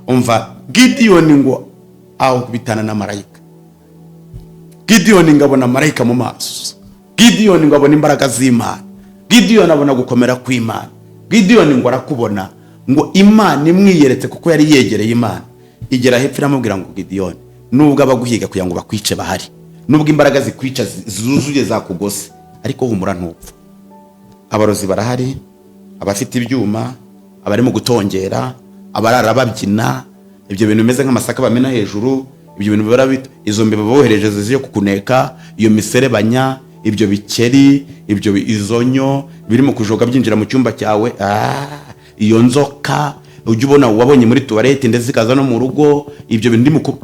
umva Gideyoni ngo aho kubitana na marayika. Gideyoni ngabona marayika mu maso. Gideyoni ngo abona imbaraga z'Imana. Gideyoni abona gukomera kw'Imana. Gideyoni ngo arakubona ngo Imana imwiyeretse kuko yari yegereye Imana. Igera hepfo iramubwira ngo Gideyoni, nubwo abaguhiga kugira ngo bakwice bahari, nubwo imbaraga zikwica zuzuye zakugose, ariko humura ntupfa. Abarozi barahari, abafite ibyuma, abarimo gutongera, abarara babyina, ibyo bintu bimeze nk'amasaka bamena hejuru, ibyo bintu barabita izo mbeba bohereje ziyo kukuneka, iyo miserebanya, ibyo bikeri, ibyo izonyo birimo kujoga byinjira mu cyumba cyawe, iyo nzoka ujye ubona wabonye muri toilette ndetse zikaza no mu rugo, ibyo bintu ndimo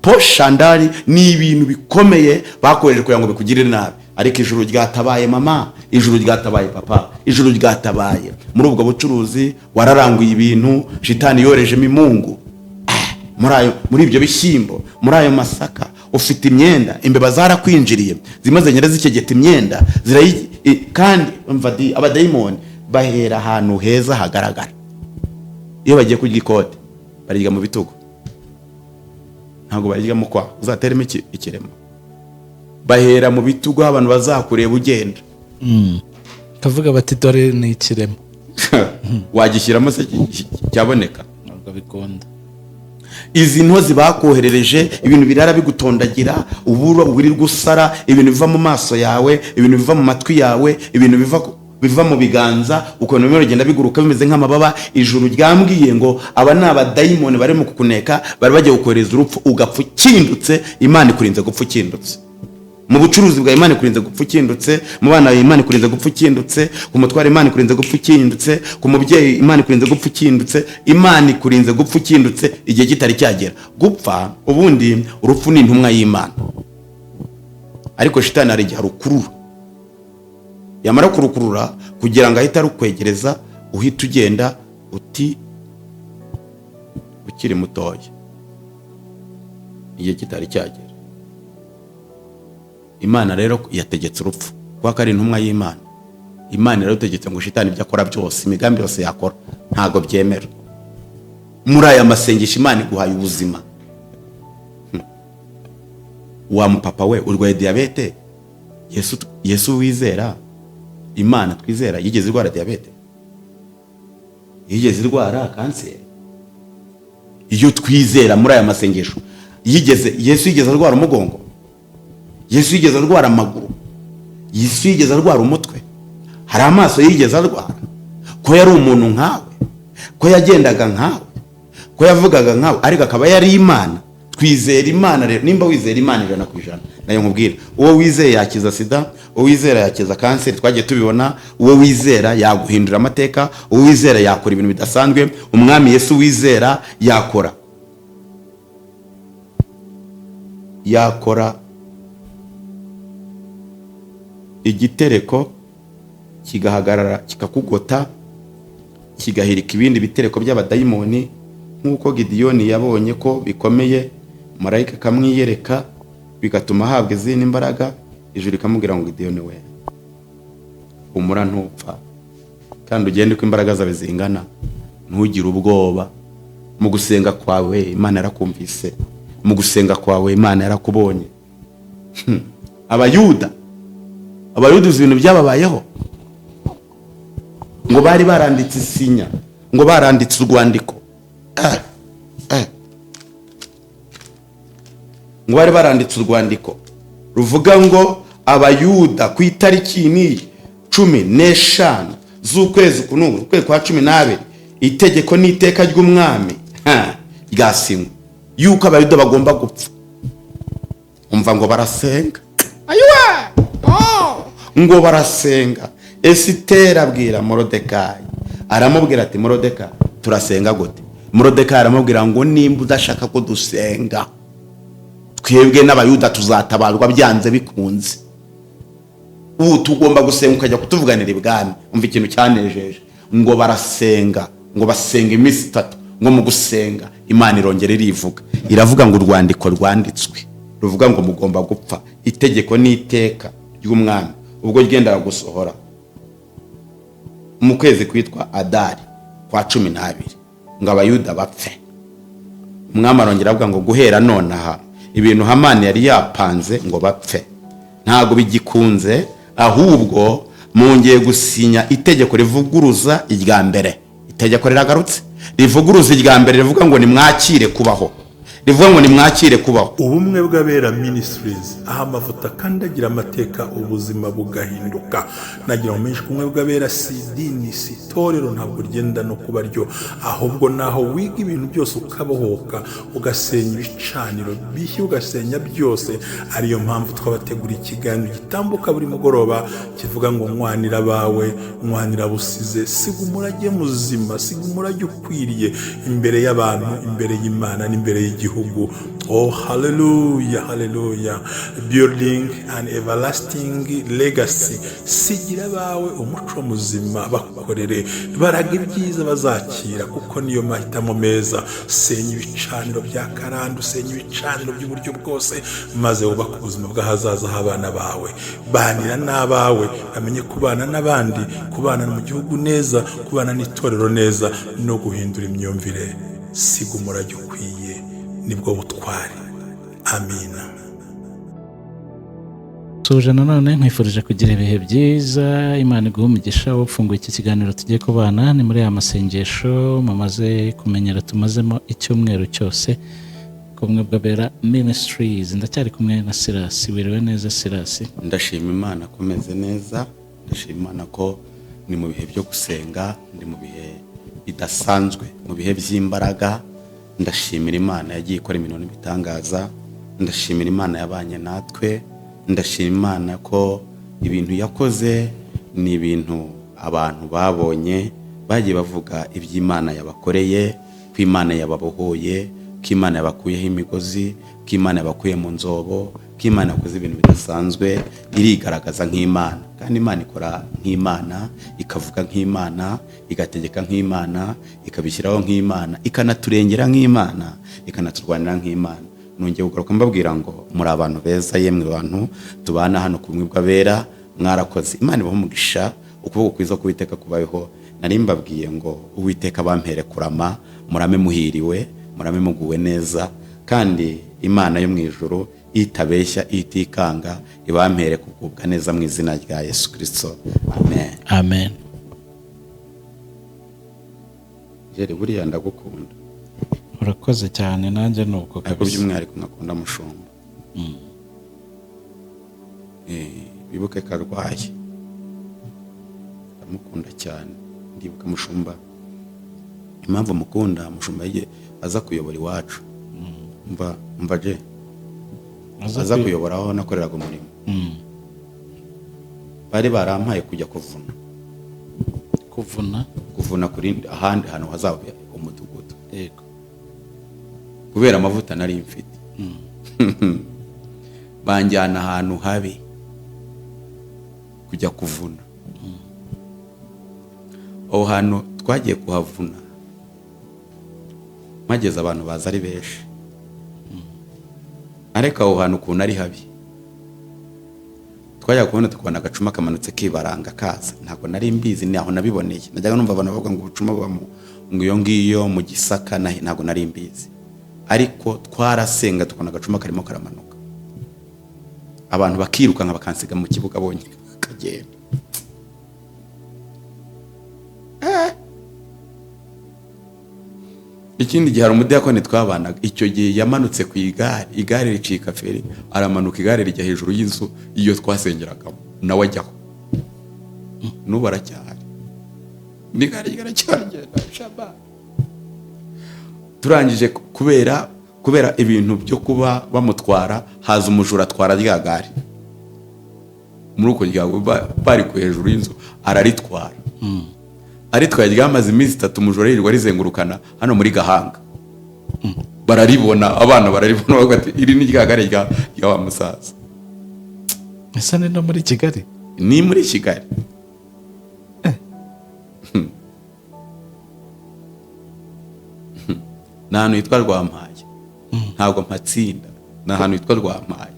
poshandari ni ibintu bikomeye bakoreje kugira ngo bikugirire nabi. Ariko ijuru ryatabaye mama, ijuru ryatabaye papa, ijuru ryatabaye. Muri ubwo bucuruzi wararanguye ibintu shitani yorejemo imungu. Muri ibyo bishyimbo, muri ayo masaka ufite imyenda, imbeba zarakwinjiriye zimaze nyere zikegeta imyenda kandi mvadi abadayimoni bahera ahantu heza hagaragara. Iyo bagiye kurya ikote barirya mu bitugu, ntabwo barirya mu kwa uzateremo ikirema. Bahera mu bitugu abantu bazakureba ugenda, kavuga bati dore ni ikirema. Wagishyiramo se cyaboneka? Ntabwo bikunda. Izi ntozi bakoherereje ibintu birara bigutondagira, uburo wirirwa usara, ibintu biva mu maso yawe, ibintu biva mu matwi yawe, ibintu biva mu biganza, ukuntu bimwe bigenda biguruka bimeze nk'amababa. Ijuru ryambwiye ngo aba ni abadayimoni bari mu kukuneka, bari bagiye gukohereza urupfu ugapfa ukindutse. Imana ikurinze gupfa ukindutse. Mu bucuruzi bwa Imana ikurinze gupfa ukindutse, mu bana Imana ikurinze gupfa ukindutse, ku mutware Imana ikurinze gupfa ukindutse, ku mubyeyi Imana ikurinze gupfa ukindutse. Imana ikurinze gupfa ukindutse igihe kitari cyagera. Gupfa ubundi urupfu ni intumwa y'Imana, ariko shitani ari gihe rukurura, yamara kurukurura kugira ngo ahita rukwegereza, uhita ugenda uti ukiri mutoya igihe kitari cyagera. Imana rero yategetse urupfu kuko ari intumwa y'Imana. Imana rero yategetse ngo shitani ibyo akora byose, imigambi yose yakora ntago byemera. Muri aya masengesho Imana iguhaye ubuzima. Wa mupapa we urwaye diabete, Yesu wizera, Imana twizera yigeze irwara diabete, yigeze irwara kanseri. Iyo twizera muri aya masengesho Yesu yigeze arwara umugongo, Yesu yigeze arwara amaguru, Yesu yigeze arwara umutwe, hari amaso yigeze arwara. Ko yari umuntu nkawe, ko yagendaga nkawe, ko yavugaga nkawe, ariko akaba yari Imana. Twizera Imana rero. Nimba wizera Imana 100%, nayo nkubwira, uwo wizeye yakiza sida, uwo wizera yakiza kanseri, twagiye tubibona. Uwo wizera yaguhindura amateka, uwo wizera yakora ibintu bidasanzwe. Umwami Yesu wizera yakora igitereko kigahagarara kikakugota, kigahirika ibindi bitereko by'abadayimoni. Nk'uko Gideyoni yabonye ko bikomeye, marayika kamwiyereka, bigatuma ahabwa izindi imbaraga. Ijuru rikamubwira ngo Gideyoni we, umura ntupfa, kandi ugende uko imbaraga zawe zingana, ntugire ubwoba. Mu gusenga kwawe Imana yarakumvise, mu gusenga kwawe Imana yarakubonye. Abayuda ibintu byababayeho, ngo bari baranditse isinya, ngo baranditse urwandiko, ngo bari baranditse urwandiko ruvuga ngo Abayuda ku itariki ni 15 z'ukwezi kwa 12, itegeko n'iteka ry'umwami ryasinywe yuko Abayuda bagomba gupfa. Umva ngo barasenga, ngo barasenga. Esiteri abwira Morodekayi, aramubwira ati Morodekayi, turasenga gute? Morodekayi aramubwira ngo nimba udashaka ko dusenga, twebwe n'Abayuda tuzatabarwa byanze bikunze. Tugomba gusenga ukajya kutuvuganira ibwami. Umva ikintu cyanejeje, ngo barasenga, ngo basenga iminsi 3. Ngo mu gusenga Imana irongera irivuga, iravuga ngo urwandiko rwanditswe ruvuga ngo mugomba gupfa, itegeko n'iteka ry'umwami ubwo ryendaga gusohora mu kwezi kwitwa Adari kwa 12, ngo Abayuda bapfe. umwami arongera avuga ngo guhera nonaha ibintu Hamani yari yapanze ngo bapfe ntago bigikunze, ahubwo mungeye gusinya itegeko rivuguruza irya mbere. Itegeko riragarutse rivuguruza irya mbere, rivuga ngo nimwakire kubaho, rivuga ngo nimwakire kubaho. Ubumwe bw'Abera Ministries, aho amavuta kandi agira amateka ubuzima bugahinduka. Nagira ngo menshi ubumwe bw'Abera si idini, si itorero, ntabwo rigenda no kuba ryo, ahubwo naho wiga ibintu byose ukabohoka, ugasenya ibicaniro bishya, ugasenya byose. Ariyo mpamvu twabateguriye ikiganiro gitambuka buri mugoroba kivuga ngo mwanira bawe, mwanira busize, siga umurage muzima, siga umurage ukwiriye imbere y'abantu, imbere y'Imana n'imbere y'igihugu. Oh, hallelujah, hallelujah. Building an everlasting legacy. Sigira bawe umuco muzima, bakorere baraga ibyiza bazakira, kuko niyo mahitamo meza. Senya ibicaniro bya karande, senya ibicaniro by'uburyo bwose, maze wubaka ubuzima bw'ahazaza h'abana bawe. Banira n'abawe, bamenye kubana n'abandi, kubana mu gihugu neza, kubana n'itorero neza, no guhindura imyumvire. Siga umurage ukwiye, nibwo butwari. Amina. Tuje nanone nkwifurije kugira ibihe byiza, Imana iguhe umugisha wo gufunga iki kiganiro tugiye kubana. Ni muri ya masengesho mumaze kumenyera tumazemo icyumweru cyose kumwe bw'Abera Ministries. Ndacyari kumwe na Silas. Wiriwe neza Silas? Ndashima Imana akomeze neza, ndashima Imana ko ni mu bihe byo gusenga, ndi mu bihe bidasanzwe, mu bihe by'imbaraga. Ndashimira Imana yagiye ikora ibintu bitangaza, ndashimira Imana yabanye natwe, ndashima Imana ko ibintu yakoze ni ibintu abantu babonye, bagiye bavuga iby'Imana yabakoreye, ko Imana yababohoye, ko Imana yabakuyeho imigozi, ko Imana yabakuye mu nzobo, ko Imana yakoze ibintu bidasanzwe, irigaragaza nk'Imana. Kandi Imana ikora nk'Imana, ikavuga nk'Imana, igategeka nk'Imana, ikabishyiraho nk'Imana, ikanaturengera nk'Imana, ikanaturwanira nk'Imana. Nongeye kugaruka mbabwira ngo muri abantu beza, yemwe bantu tubana hano ku bumwe bw'Abera, mwarakoze. Imana ibahe umugisha, ukuboko kwiza k'Uwiteka kubayeho. Nari mbabwiye ngo Uwiteka bampere kurama, murame muhiriwe, murame muguwe neza, kandi Imana yo mu ijuru itabeshya, itikanga, ibampere kugubwa neza mu izina rya Yesu Kristo. Amen. Amen. Jeri buriya ndagukunda. Urakoze cyane, nanjye nuko ariko by'umwihariko nkakunda Mushumba. Bibuke karwaye, ndamukunda cyane. Ndibuka Mushumba, impamvu mukunda Mushumba ye aza kuyobora iwacu. Mva je aza kuyobora aho nakoreraga umurimo. Bari barampaye kujya kuvuna kuri ahandi hantu hazaba umudugudu. Yego. Kubera amavuta nari mfite. Banjyana ahantu habi kujya kuvuna. Aho hantu twagiye kuhavuna, mageze abantu baza ari benshi. Areka aho hantu ukuntu ari habi, twajya kubona tukubona agacuma kamanutse kibaranga kaza. Ntabwo nari mbizi, ni aho nabiboneye. Najyaga numva abantu bavuga ngo ubucuma buba ngo iyo ngiyo mu Gisaka, ntabwo nari mbizi. Ariko twarasenga tukubona agacuma karimo karamanuka, abantu bakiruka nka bakansiga mu kibuga bonye kagenda. Ikindi gihe hari umudiyakoni twabanaga, icyo gihe yamanutse ku igare ricika feri, aramanuka igare rijya hejuru y'inzu iyo twasengeragamo, nawe ajyaho. N'ubu aracyahari, n'igare ryaracyagenda shaba. Turangije kubera ibintu byo kuba bamutwara, haza umujura atwara rya gare. Muri uko ryago bari ku hejuru y'inzu araritwara. Aritwaye ryamaze iminsi 3, umujura yirirwa rizengurukana hano muri Gahanga. Bararibona, abana bararibona, bagati iri ni rya gare rya wa musaza. Ese ni no muri Kigali? Ni muri Kigali. N'ahantu hitwa Rwampaye, ntabwo mpatsinda. N'ahantu hitwa Rwampaye,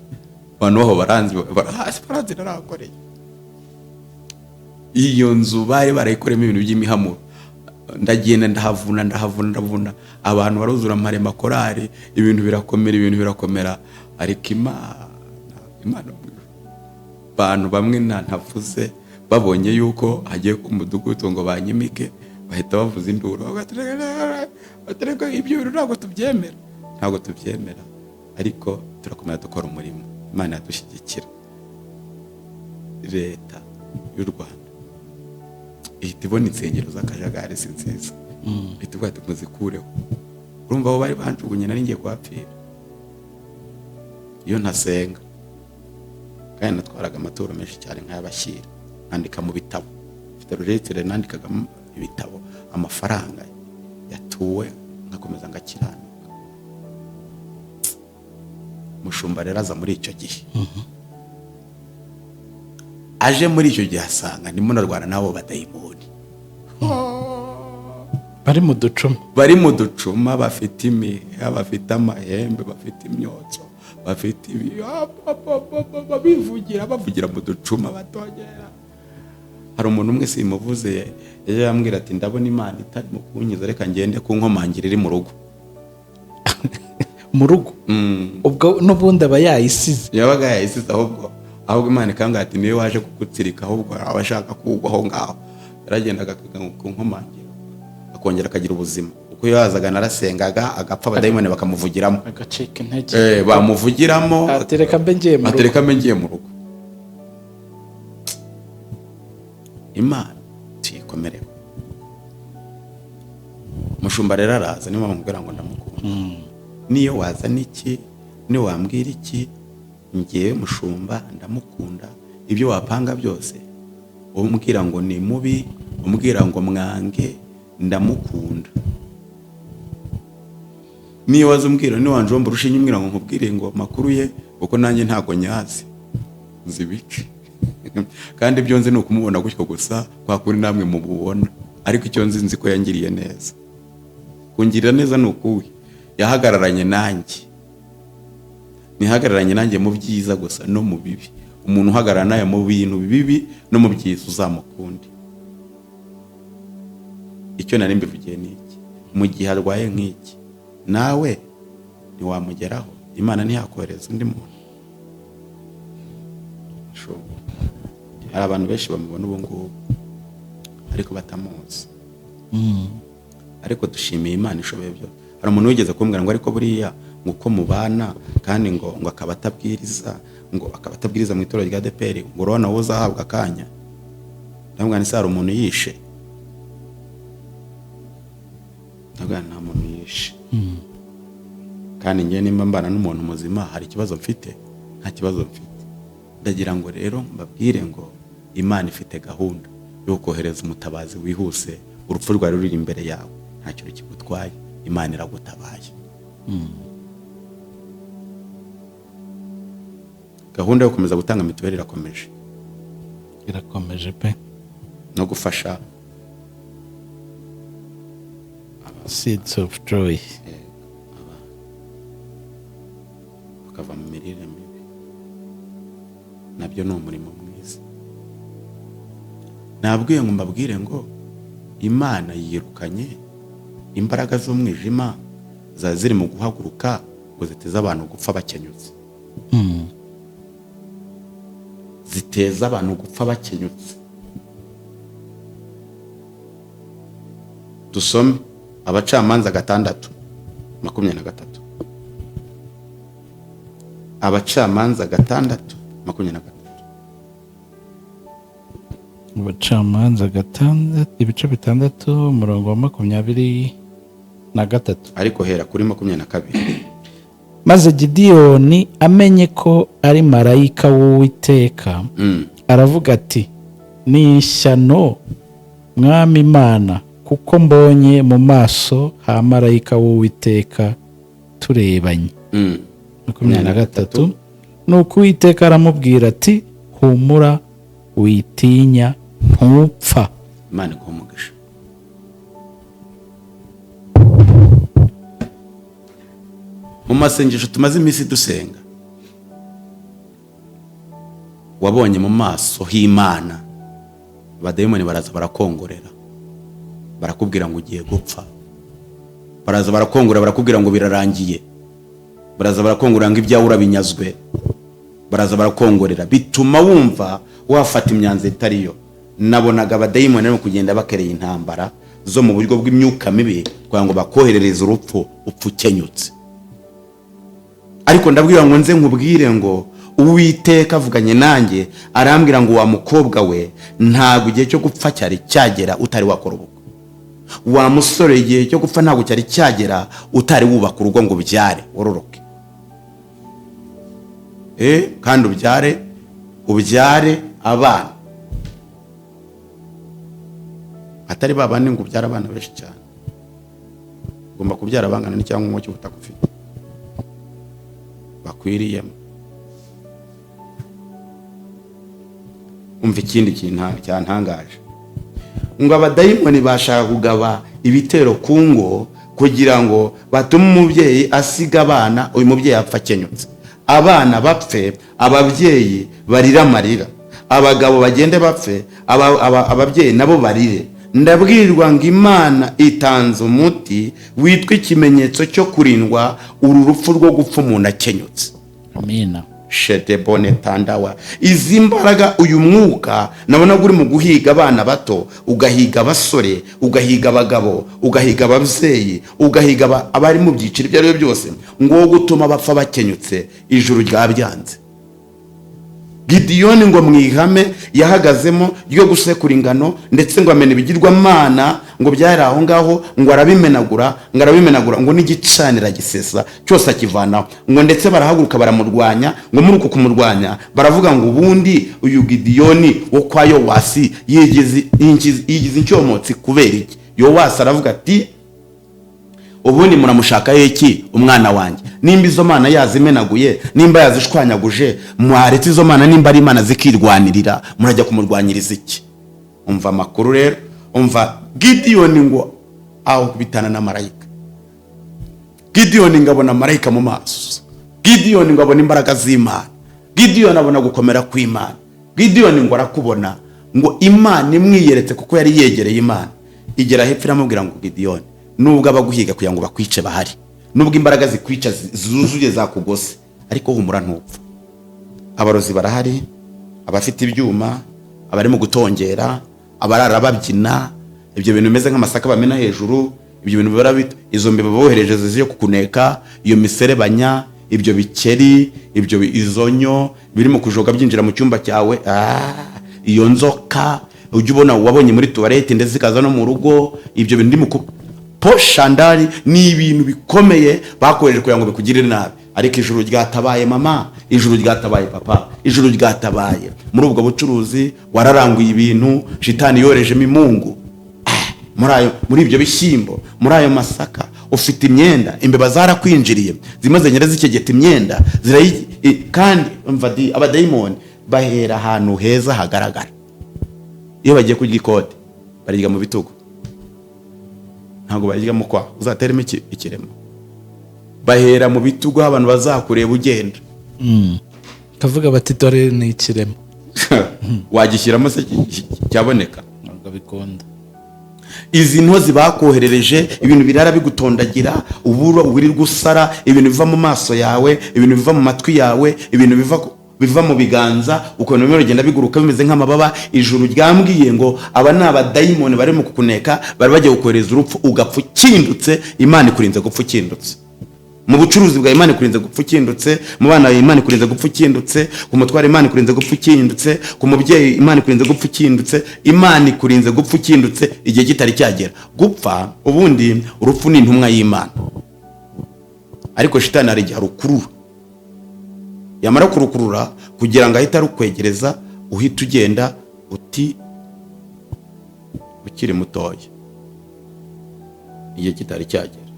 abantu baho baranzi narakoreye. Iyo nzu bari barayikoremo ibintu by'imihamuro. ndagenda ndahavuna abantu baruzura amarema korari, ibintu birakomera ariko Imana abantu bamwe ntavuze babonye yuko hagiye ku mudugudu ngo banyimike bahita bavuza induru batereka ibyo bintu ntabwo tubyemera ariko turakomeza dukora umurimo. Imana yadushyigikira. Leta y'u Rwanda ihita ibona insengero z'akajagari si nziza, ihita ivuga ati muzikureho. Urumva abo bari banjugunye nari ngiye kuhapfira iyo ntasenga, kandi natwaraga amaturo menshi cyane nk'ay'abashyira, nandika mu bitabo, mfite ruretere nandikagamo ibitabo, amafaranga yatuwe ngakomeza ngakiranuka. Mushumba rero aza muri icyo gihe, aje muri icyo gihe asanga ndimo narwana nabo badayimoni bari mu ducuma bafite imiha, bafite amahembe, bafite imyotso, bafite bavugira mu ducuma batongera. Hari umuntu umwe simuvuze yaje yambwira ati ndabona Imana itari mu kunkiza, reka ngende ku nkomangira iri mu rugo. Mu rugo ubwo n'ubundi aba yayisize, yabaga yayisize, ahubwo Imana ikambwira ati niwe waje kugutsirika, ahubwo abashaka kugwaho ngaho. Yaragendaga ku nkomangira akongera akagira ubuzima, uko yazaga narasengaga agapfa, abadayimoni bakamuvugiramo, agacika intege, bamuvugiramo, atereka mbe ngiye mu rugo. Imana tuyikomereho. Mushumba rero araza, niyo bamubwira ngo ndamukunda. Niyo wazana iki, niyo wambwira iki, ngiye Mushumba ndamukunda. Ibyo wapanga byose umbwira ngo ni mubi, umbwira ngo mwange, ndamukunda. Niyo wazumbwira ni wanjomba rushinye umbwira ngo nkubwire ngo makuru ye, kuko nanjye ntago nyazi nzi bice kandi ibyo nzi ni ukumubona gutyo gusa, kwa kuri namwe mububona, ariko icyo nzi ko yangiriye neza. Kungirira neza ni ukuwe yahagararanye nanjye, nihagararanye nanjye mu byiza gusa no mu bibi. Umuntu uhagarara naye mu bintu bibi no mu byiza uzamukunde. Icyo nari mbivugiye ni iki, mu gihe arwaye nk'iki nawe ntiwamugeraho, Imana ntiyakohereza undi muntu. Hari abantu benshi bamubona ubu ngubu ariko batamuzi, ariko dushimiye Imana ishoboye byo. Hari umuntu wigeze kumbwira ngo ariko buriya nguko mubana kandi ngo akaba atabwiriza mu itorero rya ADEPR, ngo urabona wowe uzahabwa akanya. Ndamubwira nti hari umuntu yishe, ndabwira nta muntu yishe, kandi njye nimba mbana n'umuntu muzima hari ikibazo mfite? Nta kibazo mfite. Ndagira ngo rero mbabwire ngo Imana ifite gahunda yo kohereza umutabazi wihuse. Urupfu rwari ruri imbere yawe, nta kintu kigutwaye, Imana iragutabaye. Gahunda yo gukomeza gutanga mituweli irakomeje pe, no gufasha Seeds of Joy bakava mu mirire mibi, nabyo ni umurimo mwiza. Nabwiye ngo mbabwire ngo Imana yirukanye imbaraga z'umwijima ziri mu guhaguruka ngo ziteze abantu gupfa bakenyutse. Ziteza abantu gupfa bakenyutse. Dusome Abacamanza 6:23. Abacamanza 6:23. Abacamanza 6 ibice 6 umurongo wa 23, ariko hera kuri 22. Maze Gideyoni amenye ko ari marayika w'Uwiteka, aravuga ati ni ishyano mwami Imana, kuko mbonye mu maso ha marayika w'Uwiteka turebanye. 23. Nuko Uwiteka aramubwira ati humura witinya ntupfa. Imana ikumugisha. Mu masengesho tumaze iminsi dusenga, wabonye mu maso h'Imana abadayimoni baraza barakongorera. barakubwira ngo ugiye gupfa, baraza barakongora barakubwira ngo birarangiye, baraza barakongora ngo ibyawe urabinyazwe, baraza barakongorera, bituma wumva wafata imyanzuro itariyo. Nabonaga abadayimoni barimo kugenda bakereye intambara zo mu buryo bw'imyuka mibi kugira ngo bakoherereze urupfu upfa ukenyutse. Ariko ndabwira ngo nze nkubwire ngo Uwiteka avuganye nanjye arambwira ngo wa mukobwa we, ntabwo igihe cyo gupfa cyari cyagera utari wakora ubukwe. Wa musore igihe cyo gupfa ntabwo cyari cyagera utari wubaka urugo ngo ubyare wororoke. Kandi ubyare abana atari babandi ngo ubyara abana benshi cyane. Ugomba kubyara abangana n'icyangombwa umucyo utakufite bakwiriyemo. Umva ikindi kintu cyantangaje, ngo abadayimoni bashaka kugaba ibitero ku ngo kugira ngo batume umubyeyi asiga abana, uyu mubyeyi apfa akenyutse, abana bapfe, ababyeyi barira amarira, abagabo bagende bapfe, ababyeyi nabo barire. Ndabwirwa ngo Imana itanze umuti witwa ikimenyetso cyo kurindwa uru rupfu rwo gupfa umuntu akenyutse. Amina. Shedebone tandawa. Izi mbaraga uyu mwuka nabona guri mu guhiga abana bato, ugahiga abasore, ugahiga abagabo, ugahiga ababyeyi, ugahiga abari mu byiciro ibyo ari byo byose, ngo gutuma bapfa bakenyutse, ijuru ryabyanze. Gidiyoni ngo mwihame yahagazemo ryo gusekura ingano, ndetse ngo amena ibigirwamana ngo byari aho ngaho, ngo arabimenagura ngo n'igicanira gisesa cyose akivanaho, ngo ndetse barahaguruka baramurwanya, ngo muri uko kumurwanya baravuga ngo ubundi uyu Gidiyoni wo kwa Yowasi yigize incyomotsi kubera iki? Yowasi aravuga ati ubundi muramushaka iki umwana wanjye? Nimba izo mana yazimenaguye, nimba yazishwanyaguje, mwaretse izo mana, nimba ari imana zikirwanirira, murajya kumurwanyiriza iki? Umva amakuru rero, umva Gidiyoni ngo aho kubitana na marayika. Gidiyoni ngabona marayika mu maso, Gidiyoni ngabona imbaraga z'Imana, Gidiyoni abona gukomera kw'Imana, Gidiyoni ngo arakubona ngo Imana imwiyeretse kuko yari yegereye Imana. Igera hepfo iramubwira ngo Gidiyoni, nubwo abaguhiga kugira ngo bakwice bahari, nubwo imbaraga zikwica zuzuye zakugose, ariko humura ntupfa. Abarozi barahari, abafite ibyuma, abari mu gutongera, abarara babyina, ibyo bintu bimeze nk'amasaka bamena hejuru, ibyo bintu bibara bito, izo mbeba bohereje ziziye kukuneka, iyo miserebanya, ibyo bikeri, ibyo izonyo biri mu kujoga byinjira mu cyumba cyawe, iyo nzoka ujye ubona wabonye muri tuwarete ndetse zikaza no mu rugo, ibyo bintu ndimo poshandari ni ibintu bikomeye bakoresheje kugira ngo bikugirire nabi. Ariko ijuru ryatabaye mama, ijuru ryatabaye papa, ijuru ryatabaye. Muri ubwo bucuruzi wararanguye ibintu shitani yorejemo imungu, muri ibyo bishyimbo, muri ayo masaka ufite imyenda, imbeba zarakwinjiriye zimaze nyere zikegeta imyenda kandi abadayimoni bahera ahantu heza hagaragara. Iyo bagiye kurya ikote barya mu bitugu, ntabwo barya mu kwa uzateremo ikiremo, bahera mu bitugu abantu bazakureba ugenda, kavuga bati dore ni ikiremo. Wagishyiramo se cyaboneka? Ntabwo bikunda. Izi ntozi bakoherereje ibintu birara bigutondagira, uburo uwirirwa usara, ibintu biva mu maso yawe, ibintu biva mu matwi yawe, ibintu biva mu biganza, ukuntu bimwe bigenda biguruka bimeze nk'amababa. Ijuru ryambwiye ngo aba ni abadayimoni bari mu kukuneka, bari bagiye gukohereza urupfu ugapfa ukindutse. Imana ikurinze gupfa ukindutse. Mu bucuruzi bwa Imana ikurinze gupfa ukindutse, mu bana Imana ikurinze gupfa ukindutse, ku mutware Imana ikurinze gupfa ukindutse, ku mubyeyi Imana ikurinze gupfa ukindutse. Imana ikurinze gupfa ukindutse igihe kitari cyagera. Gupfa ubundi urupfu ni intumwa y'Imana, ariko shitani ari gihe rukurura, yamara kurukurura kugira ngo ahita rukwegereza, uhita ugenda uti ukiri mutoya igihe kitari cyagera.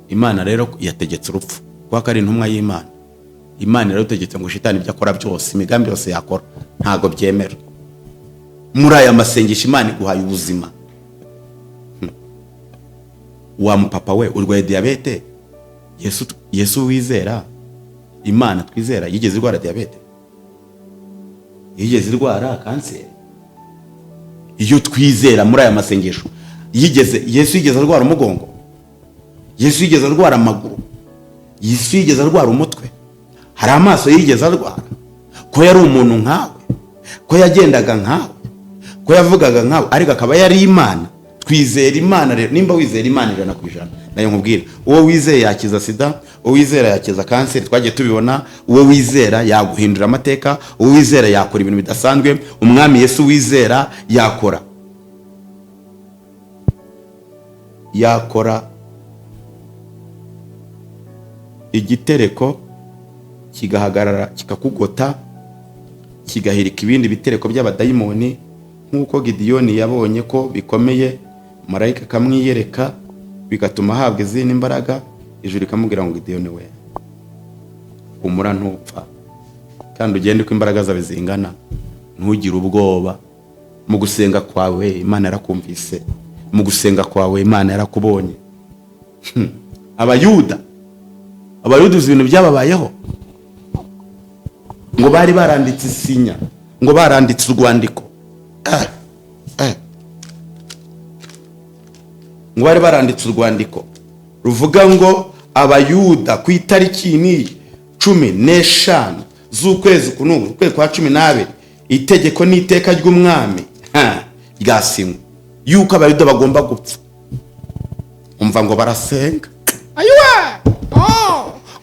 Imana rero yategetse urupfu kuko ari intumwa y'Imana. Imana rero yategetse ngo shitani ibyo akora byose, imigambi yose yakora ntago byemera. Muri aya masengesho Imana iguhaye ubuzima. Wa mupapa we urwaye diabete, Yesu wizera, Imana twizera yigeze irwara diabete, yigeze irwara kanseri, iyo twizera muri aya masengesho, Yesu yigeze arwara umugongo, Yesu yigeze arwara amaguru, Yesu yigeze arwara umutwe, hari amaso yigeze arwara, ko yari umuntu nkawe, ko yagendaga nkawe, ko yavugaga nkawe, ariko akaba yari Imana. Twizera Imana rero. Nimba wizera Imana 100%, nayo nkubwira, uwo wizeye yakiza sida, uwo wizera yakiza kanseri, twagiye tubibona. Uwo wizera yaguhindura amateka, uwo wizera yakora ibintu bidasanzwe. Umwami Yesu wizera yakora igitereko kigahagarara, kikakugota, kigahirika ibindi bitereko by'abadayimoni, nk'uko Gideyoni yabonye ko bikomeye, marayika akamwiyereka, bigatuma ahabwa izindi imbaraga. Ijuru rikamubwira ngo Gideyoni we, humura ntupfa, kandi ugende uko imbaraga zawe zingana, ntugire ubwoba. Mu gusenga kwawe Imana yarakumvise, mu gusenga kwawe Imana yarakubonye. Abayuda uzi ibintu byababayeho, ngo bari baranditse isinya, ngo baranditse urwandiko, ngo bari baranditse urwandiko ruvuga ngo Abayuda ku itariki ni 15 z'ukwezi kunuru, ukwezi kwa 12, itegeko n'iteka ry'umwami ryasinywe yuko Abayuda bagomba gupfa. Umva ngo barasenga,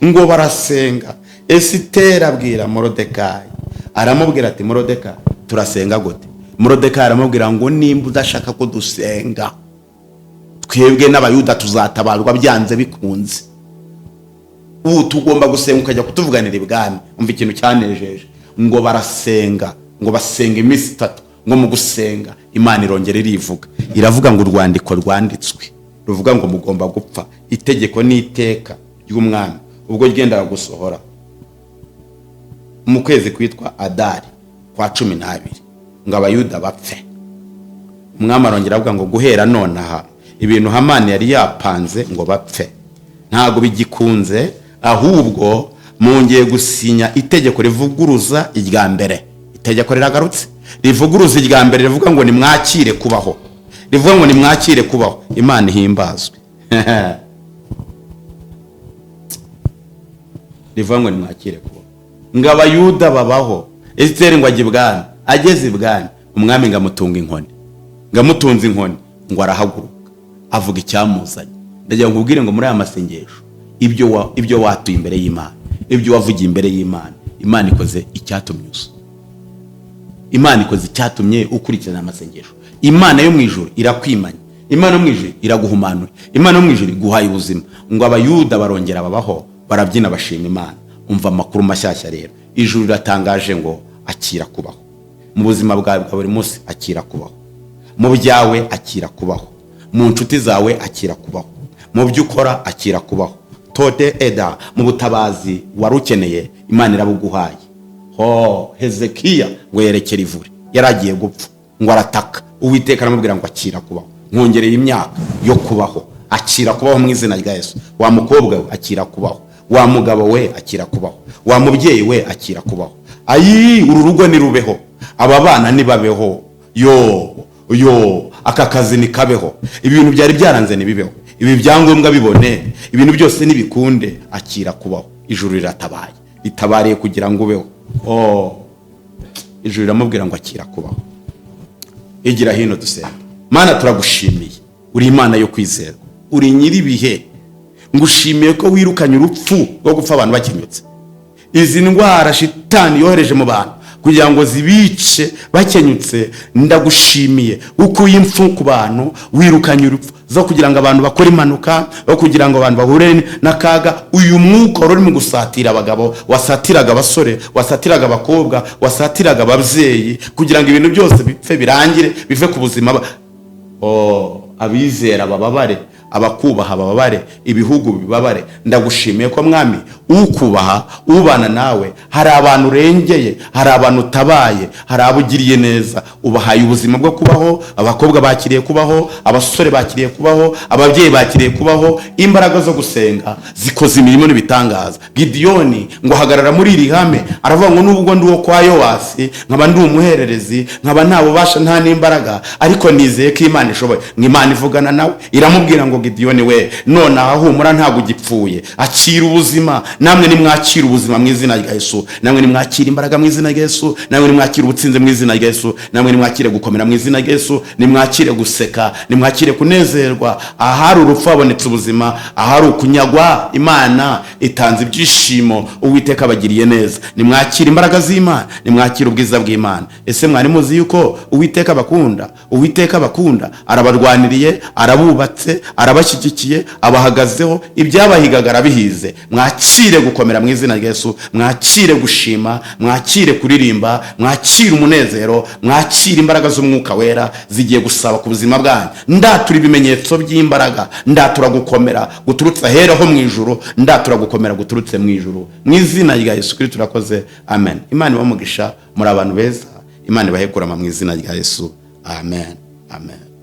ngo barasenga. Esiteri abwira Morodekayi, aramubwira ati Morodekayi, turasenga gute? Morodekayi aramubwira ngo nimba udashaka ko dusenga, twebwe n'Abayuda tuzatabarwa byanze bikunze. Ubu tugomba gusenga ukajya kutuvuganira ibwami. Umva ikintu cyanejeje, ngo barasenga, ngo basenga iminsi 3. Ngo mu gusenga Imana irongera irivuga, iravuga ngo urwandiko rwanditswe ruvuga ngo mugomba gupfa, itegeko n'iteka ry'umwami ubwo ryendaga gusohora mu kwezi kwitwa Adari kwa 12, ngo Abayuda bapfe. Umwami arongera avuga ngo guhera nonaha ibintu Hamani yari yapanze ngo bapfe ntago bigikunze, ahubwo mungeye gusinya itegeko rivuguruza irya mbere. Itegeko riragarutse rivuguruza irya mbere, rivuga ngo nimwakire kubaho, rivuga ngo nimwakire kubaho. Imana ihimbazwe. Rivuga ngo nimwakire kubaho, ngo Abayuda babaho. Esiteri ngo ajye ibwami, ageze ibwami umwami ngamutunga inkoni, ngamutunze inkoni, ngo arahaguruka avuga icyamuzanye. Ndagira ngo ubwire ngo muri aya masengesho ibyo watuye imbere y'Imana, ibyo wavugiye imbere y'Imana, Imana ikoze icyatumye usa, Imana ikoze icyatumye ukurikirana amasengesho. Imana yo mu ijuru irakwimanya, Imana yo mu ijuru iraguhumanura, Imana yo mu ijuru iguhaye ubuzima. Ngo Abayuda barongera babaho, barabyina bashima Imana. Umva amakuru mashyashya rero, ijuru riratangaje ngo akira kubaho. Mu buzima bwawe bwa buri munsi akira kubaho, mu byawe akira kubaho, mu nshuti zawe akira kubaho, mu byo ukora akira kubaho. Tote eda, mu butabazi warukeneye Imana irabuguhaye. Hezekiya ngo yerekera ivure, yaragiye gupfa, ngo arataka, Uwiteka aramubwira ngo akira kubaho, nkongereye imyaka yo kubaho, akira kubaho mu izina rya Yesu. Wa mukobwa we akira kubaho, wa mugabo we akira kubaho, wa mubyeyi we akira kubaho. Uru rugo ni rubeho, aba bana ni babeho, aka kazi ni kabeho, ibintu byari byaranze ni bibeho, ibi byangombwa bibone, ibintu byose nibikunde. Akira kubaho. Ijuru riratabaye, ritabariye kugira ngo ubeho. Ijuru riramubwira ngo akira kubaho. Igira hino dusenga. Mana turagushimiye, uri Imana yo kwizerwa, uri nyiribihe. Ngushimiye ko wirukanye urupfu rwo gupfa abantu bakenyutse, izi ndwara shitani yohereje mu bantu kugira ngo zibice bakenyutse. Ndagushimiye uko impfu ku bantu, wirukanye urupfu zo kugira ngo abantu bakore impanuka, zo kugira ngo abantu bahure n'akaga. Uyu mwuka uri mu gusatira abagabo, wasatiraga abasore, wasatiraga abakobwa, wasatiraga ababyeyi, kugira ngo ibintu byose bipfe birangire, bive ku buzima. Abizera bababare, abakubaha bababare, ibihugu bibabare. Ndagushimiye ko mwami ukubaha, ubana nawe, hari abantu urengeye, hari abantu utabaye, hari abo ugiriye neza, ubahaye ubuzima bwo kubaho, abakobwa bakiriye kubaho, abasore bakiriye kubaho, ababyeyi bakiriye kubaho, imbaraga zo gusenga zikoze imirimo n'ibitangaza. Gidiyoni ngo hagarara muri iri hame, aravuga ngo nubwo ndi uwo kwa Yowasi, nkaba ndi umuhererezi, nkaba nta bubasha nta n'imbaraga, ariko nizeye ko Imana ishoboye. Imana ivugana nawe, iramubwira ngo Gidiyoni we, none ahumura ntabwo ugipfuye, akira ubuzima. Namwe nimwakira ubuzima mu izina rya Yesu, namwe nimwakira imbaraga mu izina rya Yesu, namwe nimwakira ubutsinzi mu izina rya Yesu, namwe nimwakire gukomera mu izina rya Yesu, nimwakire guseka, nimwakire kunezerwa. Ahari urupfu habonetse ubuzima, ahari ukunyagwa Imana itanze ibyishimo, Uwiteka abagiriye neza. Nimwakire imbaraga z'Imana, nimwakire ubwiza bw'Imana. Ese mwari muzi yuko Uwiteka abakunda? Uwiteka abakunda, arabarwaniriye, arabubatse, arabashyigikiye, abahagazeho, ibyabahigaga arabihize. Mwakire gukomera mu izina rya Yesu, mwakire gushima, mwakire kuririmba, mwakire umunezero, mwakire imbaraga z'Umwuka Wera zigiye gusaba ku buzima bwanyu. Ndatura ibimenyetso by'imbaraga, ndatura gukomera guturutse ahera ho mu ijuru, ndatura gukomera guturutse mu ijuru, mu izina rya Yesu Kristo turakoze, amen. Imana ibamugisha, muri abantu beza, Imana ibahe kurama mu izina rya Yesu, amen, amen.